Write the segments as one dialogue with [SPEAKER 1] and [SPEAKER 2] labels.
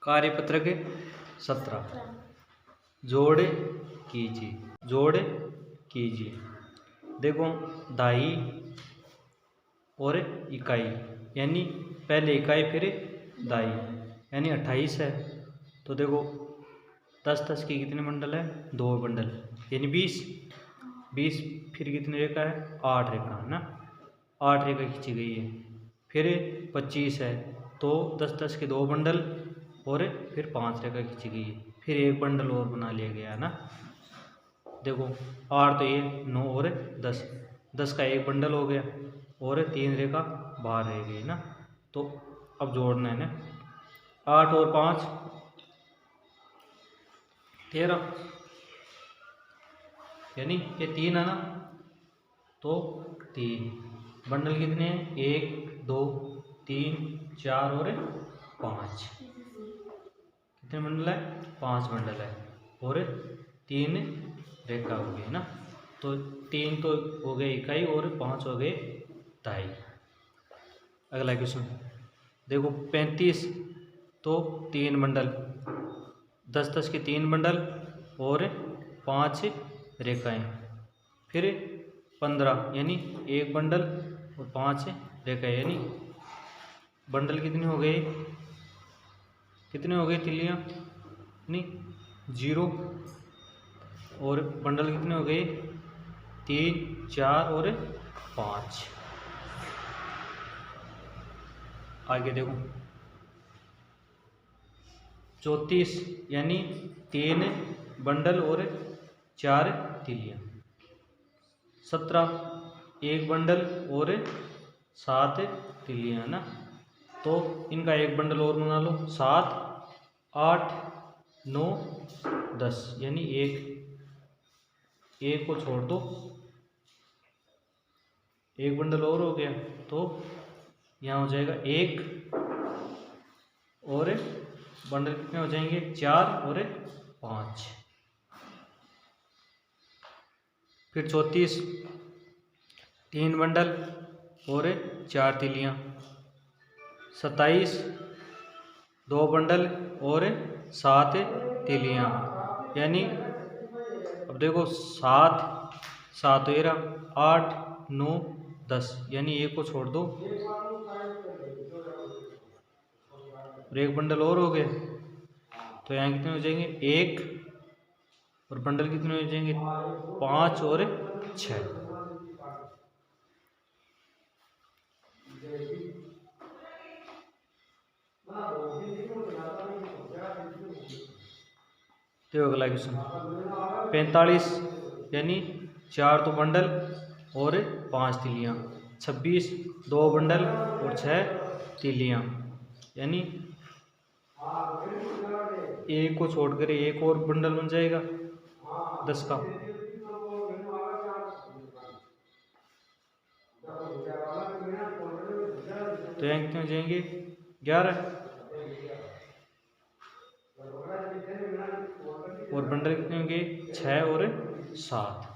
[SPEAKER 1] कार्यपत्र के 17 जोड़ कीजिए। जोड़ कीजिए। देखो दाई और इकाई, यानी पहले इकाई फिर दाई, यानी 28 है। तो देखो 10 की कितने बंडल है? 2 बंडल, यानी 20। फिर कितनी रेखा है? 8 रेखा है ना, 8 रेखा खींची गई है। फिर 25 है, तो 10 के 2 बंडल और फिर 5 रेखा खींची गई है। फिर एक बंडल और बना लिया गया है ना। देखो 8 तो ये 9 और 10 का एक बंडल हो गया और 3 रेखा बाहर रह गई ना। तो अब जोड़ना है ना, 8 और 5 13, यानी ये 3 है ना। तो 3 बंडल कितने हैं? 1 2 3 4 और 5। कितने बंडल है? 5 बंडल है और 3 रेखा हो गई ना। तो 3 तो हो गए इकाई और 5 हो गए दाई। अगला क्वेश्चन देखो 35, तो 3 बंडल, 10 के 3 बंडल और 5 रेखाएं। फिर 15, यानी एक बंडल और 5 रेखाएं, यानी बंडल कितने हो गए? कितने हो गए तिल्लियाँ? यानी 0। और बंडल कितने हो गए? 3 4 और 5। आगे देखो 34, यानी 3 बंडल और 4 तिल्लियाँ। 17 एक बंडल और 7 तिल्लियाँ ना। तो इनका एक बंडल और बना लो। 7 8 9 10, यानी एक को छोड़ दो, एक बंडल और हो गया। तो यहाँ हो जाएगा 1 और बंडल कितने हो जाएंगे? 4 और 5। फिर 34, 3 बंडल और 4 तिल्लियाँ। 27 2 बंडल और 7 तिल्लियाँ, यानी अब देखो 7 7 13 8 9 10, यानी एक को छोड़ दो और एक बंडल और हो गए। तो यहाँ कितने हो जाएंगे? 1 और बंडल कितने हो जाएंगे? 5 और 6। तो अगला क्वेश्चन 45, यानी 4 तो बंडल और 5 तिल्लियाँ। 26 2 बंडल और 6 तिल्लियाँ, यानी एक को छोड़कर एक और बंडल बन जाएगा 10 का। तो यहाँ कितने हो जाएंगे? 11 और बंडल कितने होंगे? 6 और 7।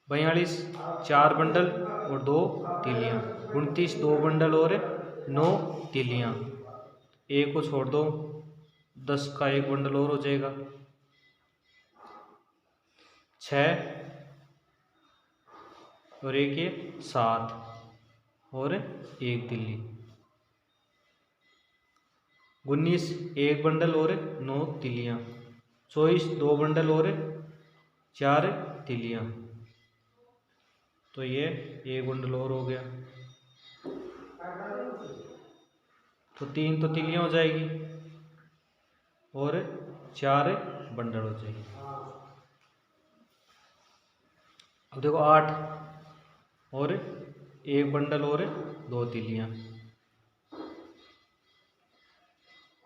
[SPEAKER 1] 42 4 बंडल और 2 तिल्लियाँ। 29 2 बंडल और 9 तिल्लियाँ, एक को छोड़ दो, 10 का एक बंडल और हो जाएगा। 6 और 1 ये 7 और 1 तिल्ली। 19 1 बंडल और 9 तिल्लियाँ। 24 2 बंडल और 4 तिल्लियाँ, तो ये एक बंडल और हो गया। तो 3 तो तिल्लियाँ हो जाएगी और 4 बंडल हो जाएगी। अब देखो 8 और 1 बंडल और 2 तिल्लियाँ,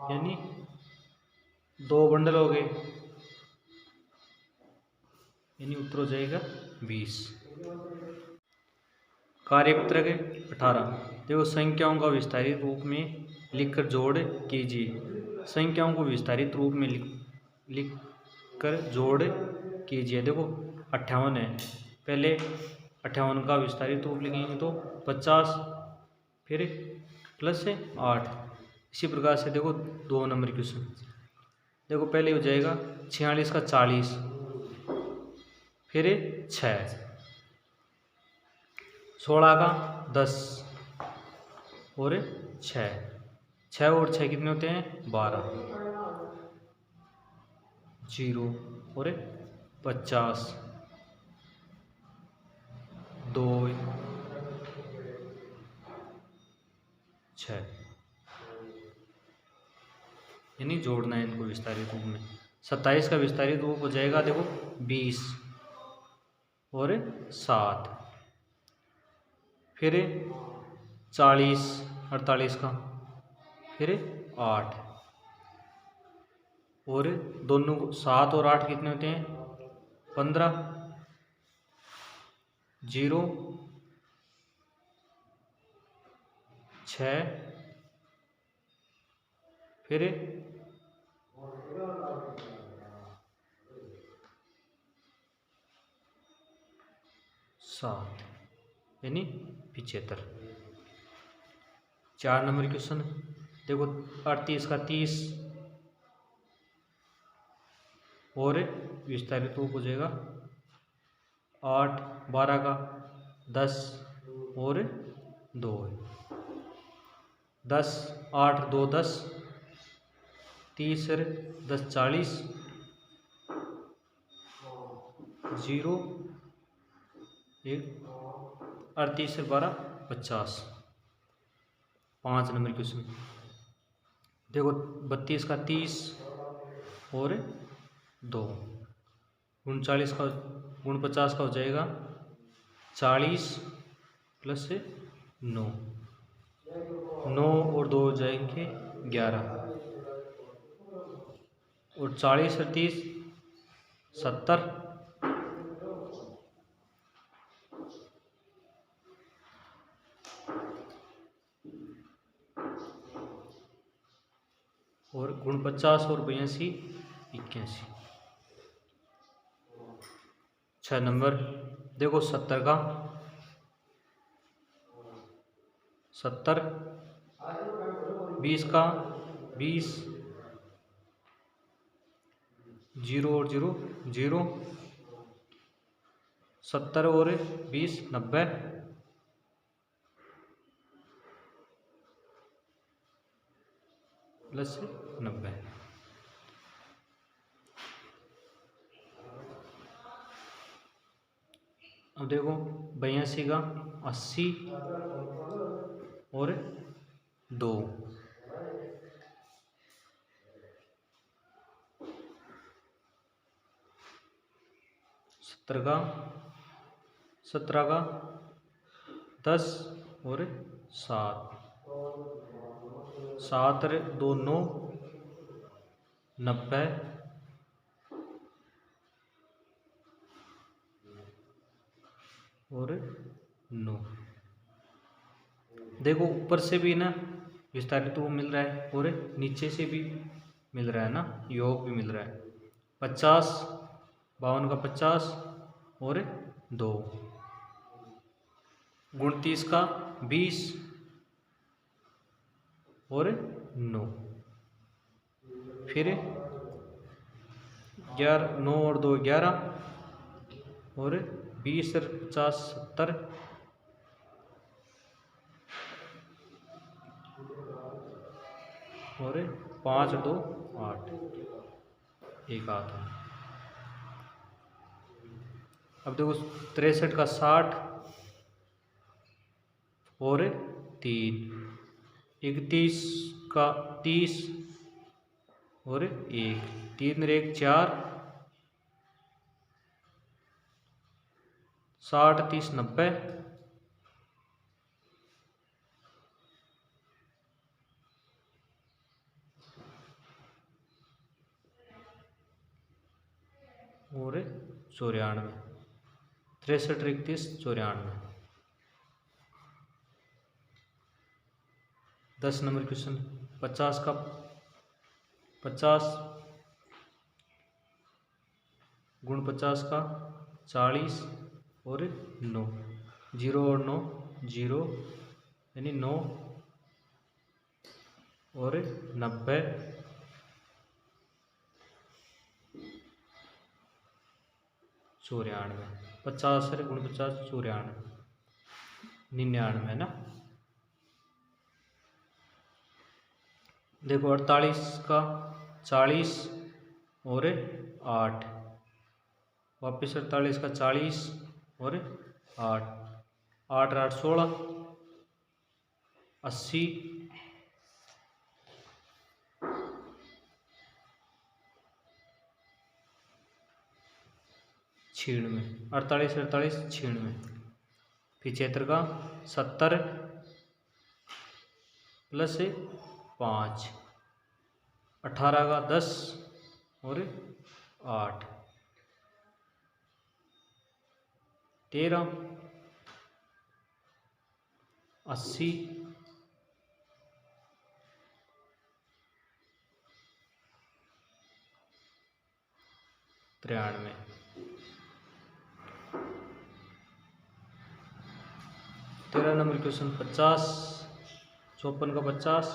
[SPEAKER 1] यानी 2 बंडल हो गए, यानी उत्तर हो जाएगा 20। कार्यपत्र के 18 देखो संख्याओं का विस्तारित रूप में लिखकर जोड़ कीजिए। संख्याओं को विस्तारित रूप में लिखकर जोड़ कीजिए। देखो 58 है, पहले 58 का विस्तारित रूप लिखेंगे तो 50, फिर प्लस 8 इसी प्रकार से देखो 2 नंबर क्वेश्चन। देखो पहले हो जाएगा 46 का 40, फिर 6, 16 का 10 और 6 और 6 कितने होते हैं 12, 0 और 50, 2 6, यानी जोड़ना है इनको विस्तारित रूप में। 27 का विस्तारित रूप हो जाएगा देखो 20 और 7, फिर 40 48 का, फिर 8 और दोनों 7 और 8 कितने होते हैं 15, 0 6, फिर 7, यानी 75। 4 नंबर क्वेश्चन देखो 38 का 30 और विस्तारित रूप हो जाएगा 8, 12 का 10 और 2, 10, 8, 2 10, 30 और 10 40, 0 1, 38 और 12 50। 5 नंबर क्वेश्चन देखो 32 का 30 और 2, 39 का 49 का हो जाएगा 40 प्लस 9, 9 और 2 हो जाएंगे 11, और 40 और 30 70, और 49 और 82 81। 6 नंबर देखो 70 का 70, 20 का 20, 0 और 0 0, 70 और 20 90, प्लस 90। अब देखो 82 का 80 और 2, 70 का 17 का 10 और 7, 7 और 2 9, 90 और 9। देखो ऊपर से भी ना विस्तारित रूप मिल रहा है और नीचे से भी मिल रहा है ना, योग भी मिल रहा है। 50, 52 का 50 और 2, 29 का 20 और 9, फिर 11, 9 और 2 11, और 20 और 50 70, और 5 और 2 8, एक आता है। अब देखो 63 का 60 और 3, 31 का 30 और 1, 3 और 1 4, 60 30 90, और 94, 63 31 94। 10 नंबर क्वेश्चन 50 का 50 गुण 50 का 40 और 9, 0 और 9 0, यानी 9, और 90, 94, 50 × 49 94, 99 है ना। देखो 48 का 40 और 8, वापिस 48 का 40 और 8, 8 8 16, 80, 96, 48 48 96, 75 का 70 प्लस 5, 18 का 10 और 8, 13, 80, 93, 13 नंबर क्वेश्चन 50, 54 का 50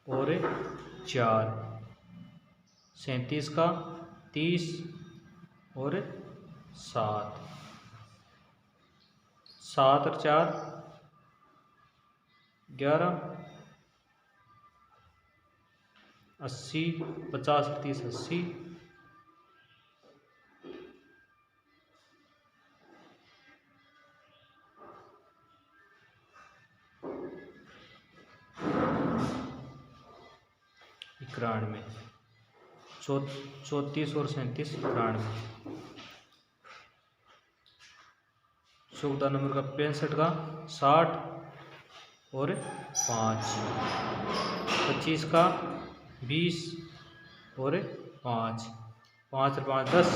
[SPEAKER 1] और 4, 37 का 30 और 7, 7 और 4 11, 80, 50 और 30 80, 91, 34 और 37 91, 14 नंबर का 65 का 60 और 5, 25 का 20 और 5, 5 और 5 10,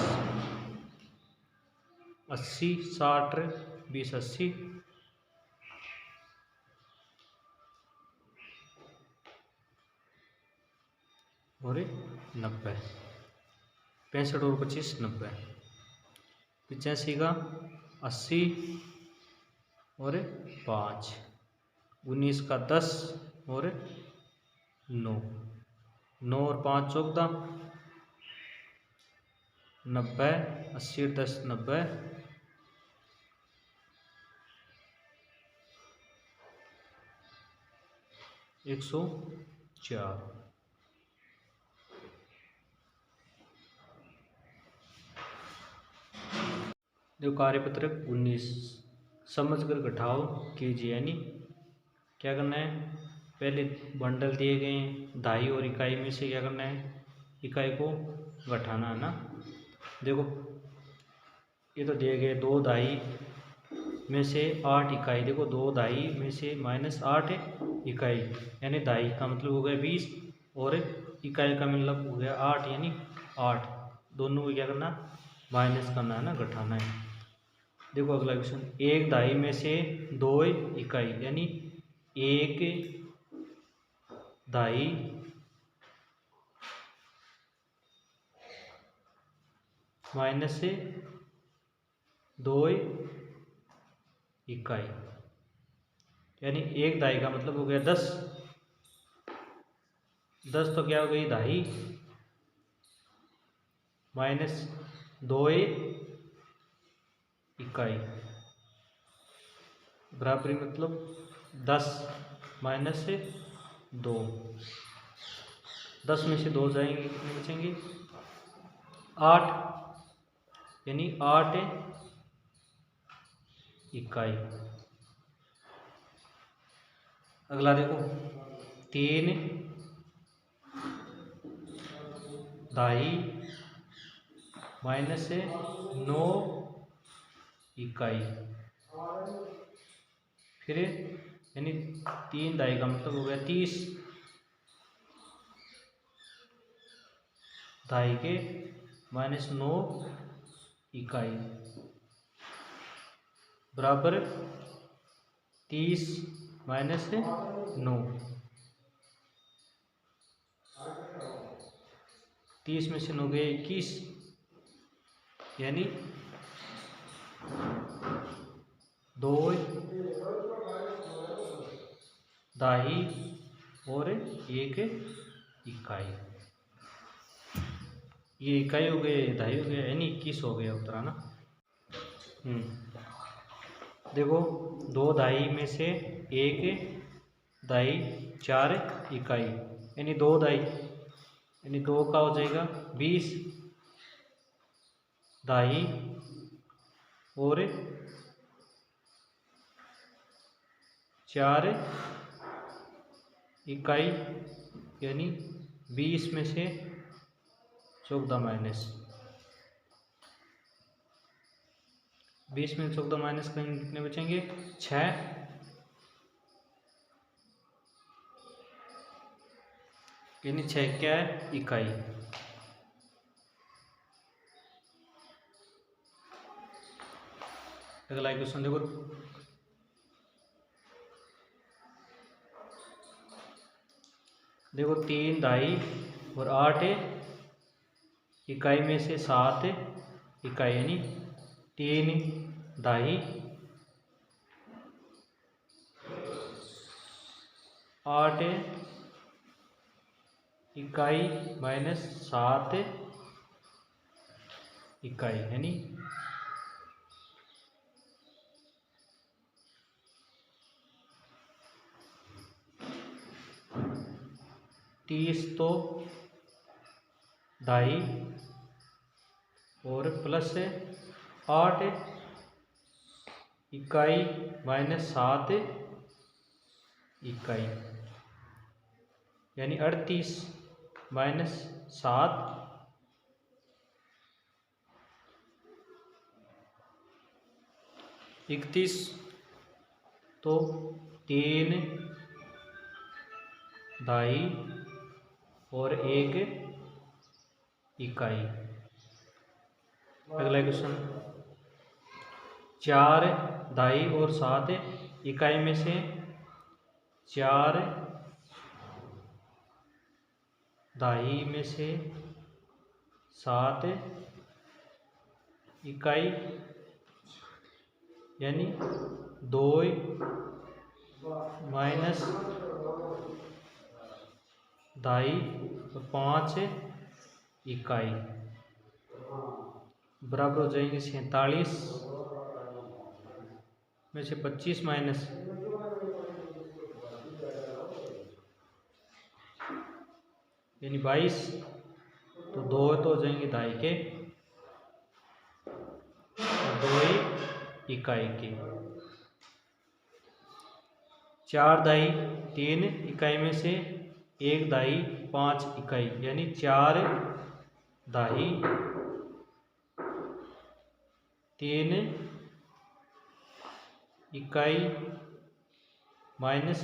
[SPEAKER 1] 80, 60 20 80, और 90, 65 और 25 90, 85 का 80 और 5, 19 का 10 और 9, 9 और 5 14, 90, 80 और 10 90, 104। जो कार्यपत्रक 19 समझकर घटाओ कीजिए, यानी क्या करना है, पहले बंडल दिए गए हैं दाई और इकाई में से क्या करना है, इकाई को घटाना है ना। देखो ये तो दिए गए 2 दाई में से 8 इकाई, देखो 2 दाई में से -8 इकाई, यानी दाई का मतलब हो गया 20 और इकाई का मतलब हो गया 8, यानी 8, दोनों को क्या करना, माइनस करना है ना, घटाना है। देखो अगला क्वेश्चन, 1 दाई में से 2 इकाई, यानी 1 दाई माइनस 2 इकाई, यानी 1 दाई का मतलब हो गया 10, 10 तो क्या हो गई दाई माइनस 2 इकाई, बराबरी मतलब 10 माइनस 2, 10 में से 2 जाएंगे, कितने बचेंगे 8, यानी 8 इकाई। अगला देखो 3 दाई माइनस 9 इकाई, फिर यानी 3 दाई का मतलब हो गया 30, दाई के -9 इकाई बराबर 30 माइनस 9, 30 में से 9 गए 21, यानी 2 दाई और 1 इकाई। ये इकाई हो गए, दहाई हो गया, यानी 21 हो गया उत्तर, है ना। देखो 2 दहाई में से 1 दहाई 4 इकाई, यानी 2 दहाई, यानी 2 का हो जाएगा 20 दहाई और 4 इकाई, यानी 20 में से 14 माइनस, 20 में 14 माइनस करेंगे कितने बचेंगे? 6, यानी 6 क्या है? इकाई। अगला क्वेश्चन देखो, देखो 3 दहाई और 8 इकाई में से 7 इकाई, यानी 3 दहाई 8 इकाई माइनस 7 इकाई, यानी 30 तो दहाई और प्लस 8 इकाई माइनस 7 इकाई, यानी 38 माइनस 7 31, तो 3 दहाई और 1 इकाई। अगला क्वेश्चन, 4 दहाई और 7 इकाई में से 4 दहाई में से 7 इकाई, यानी 2 माइनस दहाई और 5 इकाई, बराबर हो जाएंगे 47 में से 25 माइनस, यानी 22, तो 2 तो हो जाएंगे दहाई के और 2 इकाई के। 4 दहाई 3 इकाई में से 1 दहाई 5 इकाई, यानी 4 दहाई 3 इकाई माइनस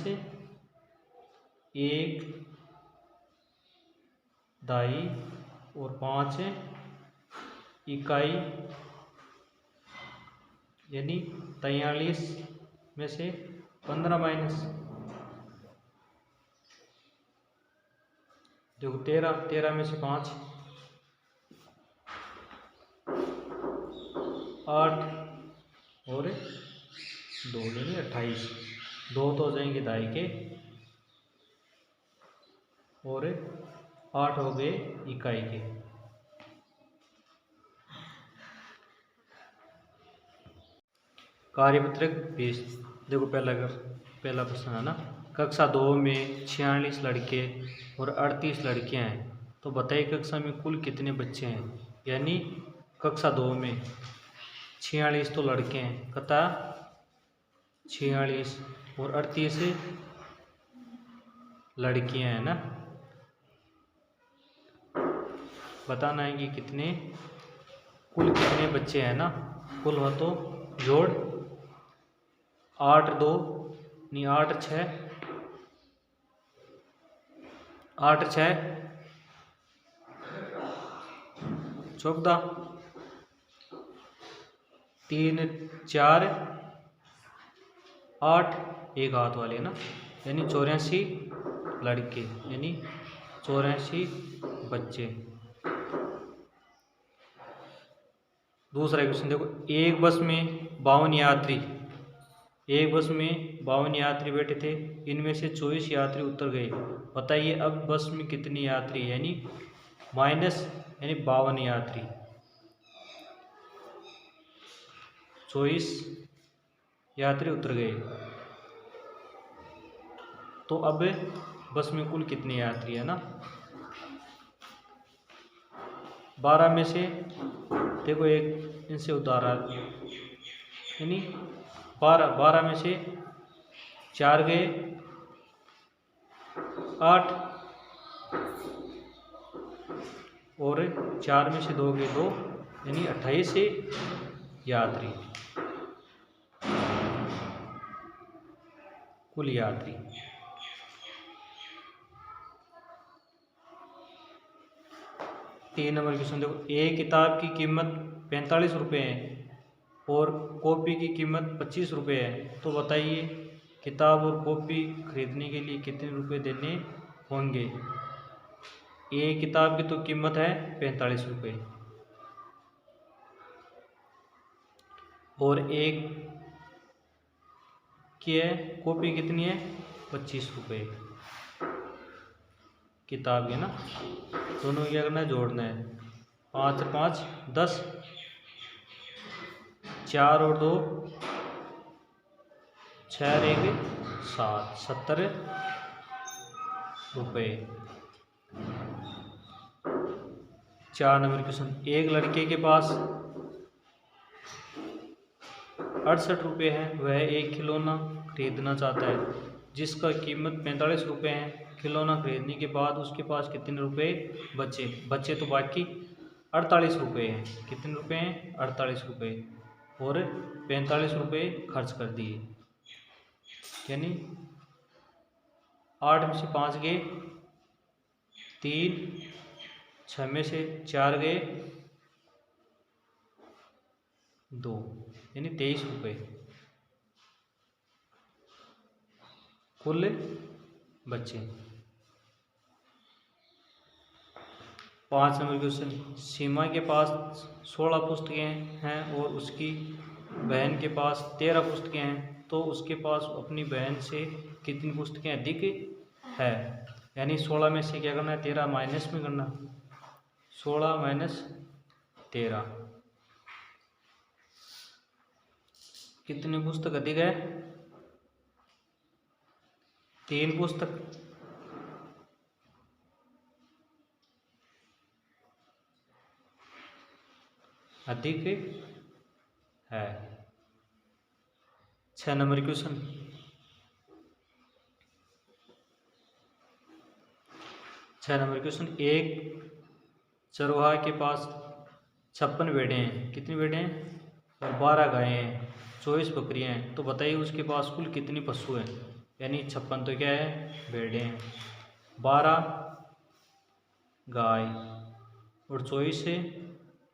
[SPEAKER 1] 1 दहाई और 5 इकाई, यानी 43 में से 15 माइनस, देखो 13 में से 5 8 और 2, यानी 28, 2 तो हो जाएंगे दहाई के और 8 हो गए इकाई के। कार्यपत्रक 20, देखो पहला प्रश्न है ना, कक्षा 2 में 46 लड़के और 38 लड़कियां हैं, तो बताइए कक्षा में कुल कितने बच्चे हैं। यानी कक्षा 2 में 46 तो लड़के हैं, कता 46 और 38 लड़कियां हैं ना, बताना है कि कुल कितने बच्चे हैं ना, कुल हो तो जोड़ 8 2 नहीं 8 6 14 3 4 8, एक हाथ वाले है ना, यानी 84 लड़के, यानी 84 बच्चे। दूसरा क्वेश्चन देखो, एक बस में 52 यात्री एक बस में 52 यात्री बैठे थे, इनमें से 24 यात्री उतर गए। बताइए अब बस में कितने यात्री, यानी माइनस, यानी 52 यात्री, 24 यात्री उतर गए। तो अब बस में कुल कितने यात्री है ना, 12 में से देखो एक इनसे उतारा, यानी 12 में से 4 गए 8, और 4 में से 2 गए 2, यानी 28 यात्री कुल यात्री। 3 नंबर क्वेश्चन देखो, एक किताब की कीमत 45 रुपये है और कॉपी की कीमत 25 रुपये है, तो बताइए किताब और कॉपी खरीदने के लिए कितने रुपए देने होंगे। एक किताब की तो कीमत है 45 रुपये और एक की है कॉपी कितनी है 25 रुपये किताब की ना, दोनों क्या करना है जोड़ना है, 5 और 5 10, 4 और 2 6 और 1 7, 70 रुपये। 4 नंबर क्वेश्चन, एक लड़के के पास 68 रुपये है, वह एक खिलौना खरीदना चाहता है जिसका कीमत 45 रुपये है। खिलौना खरीदने के बाद उसके पास कितने रुपए बचे तो बाकी 48 रुपये हैं। कितने रुपए हैं 48 रुपये, और 45 रुपये खर्च कर दिए, यानी 8 में से 5 गए 3, 6 में से 4 गए 2, यानी 23 रुपये कुल बचे। 5 नंबर क्वेश्चन, सीमा के पास 16 पुस्तकें हैं और उसकी बहन के पास 13 पुस्तकें हैं, तो उसके पास अपनी बहन से कितनी पुस्तकें अधिक है। यानी 16 में से क्या करना है 13 माइनस में करना, 16 माइनस 13, कितनी पुस्तक अधिक है 3 पुस्तक, अधिक है। 6 नंबर क्वेश्चन, 6 नंबर क्वेश्चन, एक चरवाहा के पास 56 भेड़ें हैं, कितनी भेड़ें हैं और 12 गायें हैं, 24 बकरियां हैं, तो बताइए उसके पास कुल कितनी पशु हैं। यानी 56 तो क्या है भेड़ें हैं, 12 गाय और 24 है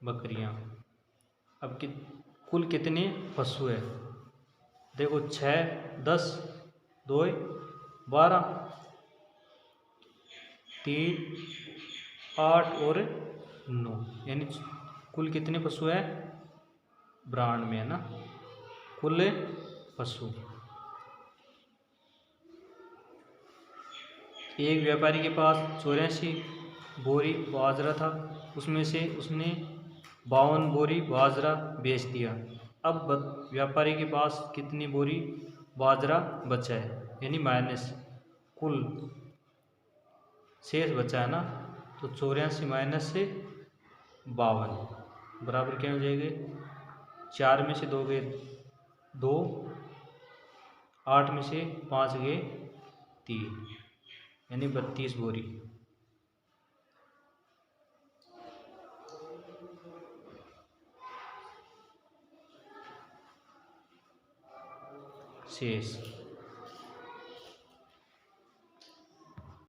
[SPEAKER 1] बकरियां। अब कुल कितने पशु है, देखो 6 10 2 12, 3 8 और 9, यानी कुल कितने पशु है 92 में है ना कुल पशु। एक व्यापारी के पास 84 बोरी बाजरा था, उसमें से उसने 52 बोरी बाजरा बेच दिया। अब व्यापारी के पास कितनी बोरी बाजरा बचा है, यानी माइनस कुल शेष बचा है ना, तो 84 माइनस से 52 बराबर क्या हो जाएगा, 4 में से 2 गए 2, 8 में से 5 गए 3, यानी 32 बोरी शेष।